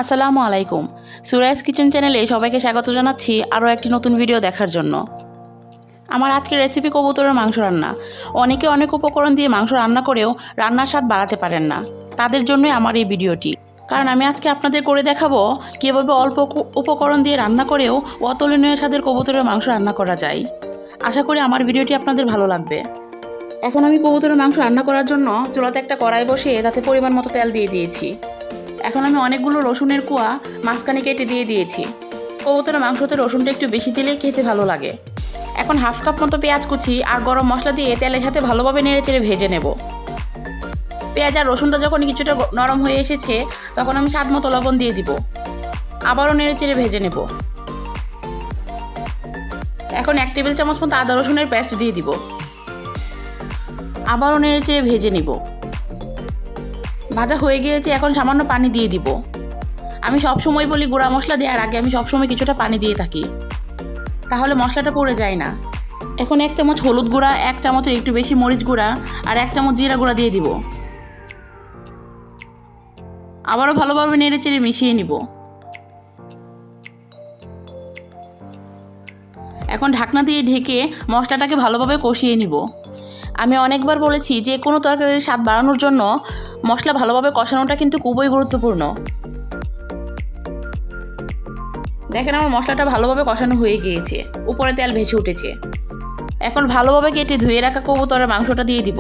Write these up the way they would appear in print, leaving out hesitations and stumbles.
আসসালামু আলাইকুম। সুরাইস কিচেন চ্যানেলে সবাইকে স্বাগত জানাচ্ছি আরও একটি নতুন ভিডিও দেখার জন্য। আমার আজকের রেসিপি কবুতরের মাংস রান্না। অনেকে অনেক উপকরণ দিয়ে মাংস রান্না করেও রান্নার স্বাদ বাড়াতে পারেন না, তাদের জন্যই আমার এই ভিডিওটি। কারণ আমি আজকে আপনাদের করে দেখাবো কীভাবে অল্প উপকরণ দিয়ে রান্না করেও অতুলনীয় স্বাদের কবুতরের মাংস রান্না করা যায়। আশা করি আমার ভিডিওটি আপনাদের ভালো লাগবে। এখন আমি কবুতরের মাংস রান্না করার জন্য চুলাতে একটা কড়াই বসিয়ে তাতে পরিমাণ মতো তেল দিয়ে দিয়েছি। এখন আমি অনেকগুলো রসুনের কোয়া মাঝখানে কেটে দিয়ে দিয়েছি। কবুতরের মাংসতে রসুনটা একটু বেশি দিলে খেতে ভালো লাগে। এখন হাফ কাপ মতো পেঁয়াজ কুচি আর গরম মশলা দিয়ে তেলের সাথে ভালোভাবে নেড়েচেড়ে ভেজে নেব। পেঁয়াজ আর রসুনটা যখন কিছুটা নরম হয়ে এসেছে তখন আমি স্বাদ মতো লবণ দিয়ে দিব। আবারও নেড়েচেড়ে ভেজে নেব। এখন 1 টেবিল চামচ মতো আদা রসুনের পেস্ট দিয়ে দিব। আবারও নেড়েচেড়ে ভেজে নিব। ভাজা হয়ে গিয়েছে, এখন সামান্য পানি দিয়ে দিব। আমি সব সময় বলি গুঁড়া মশলা দেওয়ার আগে আমি সবসময় কিছুটা পানি দিয়ে থাকি, তাহলে মশলাটা পড়ে যায় না। এখন 1 চামচ হলুদ গুঁড়া, 1 চামচের একটু বেশি মরিচ গুঁড়া আর 1 চামচ জিরা গুঁড়া দিয়ে দিব। আবারও ভালোভাবে নেড়েচেড়ে মিশিয়ে নিব। এখন ঢাকনা দিয়ে ঢেকে মশলাটাকে ভালোভাবে কষিয়ে নিব। আমি অনেকবার বলেছি যে কোনো তরকারির স্বাদ বাড়ানোর জন্য মশলা ভালোভাবে কষানোটা কিন্তু খুবই গুরুত্বপূর্ণ। দেখেন আমার মশলাটা ভালোভাবে কষানো হয়ে গিয়েছে, উপরে তেল ভেসে উঠেছে। এখন ভালোভাবে কেটে ধুয়ে রাখা কবুতরের মাংসটা দিয়ে দিব।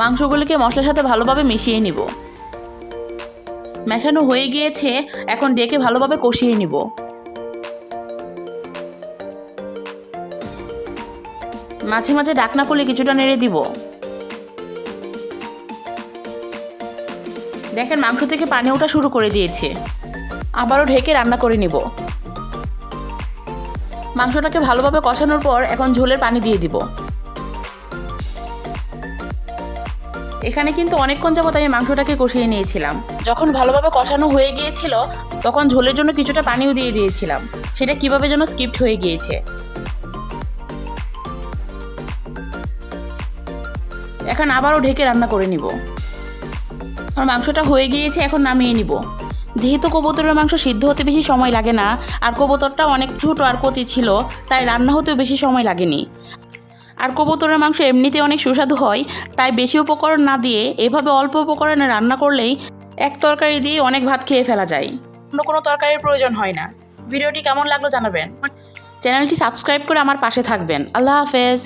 মাংসগুলিকে মশলার সাথে ভালোভাবে মিশিয়ে নিব। মেশানো হয়ে গিয়েছে, এখন ডেকে ভালোভাবে কষিয়ে নিব। মাঝে মাঝে ঢাকনা খুলে কিছুটা নেড়ে দিব। দেখেন মাংস থেকে পানি ওঠা শুরু করে দিয়েছে। আবারও ঢেকে রান্না করে নিব। মাংসটাকে ভালোভাবে কষানোর পর এখন ঝোলের পানি দিয়ে দিব। এখানে কিন্তু অনেকক্ষণ যাবত আমি মাংসটাকে কষিয়ে নিয়েছিলাম। যখন ভালোভাবে কষানো হয়ে গিয়েছিল তখন ঝোলের জন্য কিছুটা পানিও দিয়ে দিয়েছিলাম, সেটা কিভাবে যেন স্কিপড হয়ে গিয়েছে। এখন আবারও ঢেকে রান্না করে নিব। আমার মাংসটা হয়ে গিয়েছে, এখন নামিয়ে নিব। যেহেতু কবুতরের মাংস সিদ্ধ হতে বেশি সময় লাগে না, আর কবুতরটা অনেক ছোটো আর কচি ছিল, তাই রান্না হতেও বেশি সময় লাগেনি। আর কবুতরের মাংস এমনিতে অনেক সুস্বাদু হয়, তাই বেশি উপকরণ না দিয়ে এভাবে অল্প উপকরণে রান্না করলেই এক তরকারি দিয়ে অনেক ভাত খেয়ে ফেলা যায়, অন্য কোনো তরকারির প্রয়োজন হয় না। ভিডিওটি কেমন লাগলো জানাবেন। চ্যানেলটি সাবস্ক্রাইব করে আমার পাশে থাকবেন। আল্লাহ হাফেজ।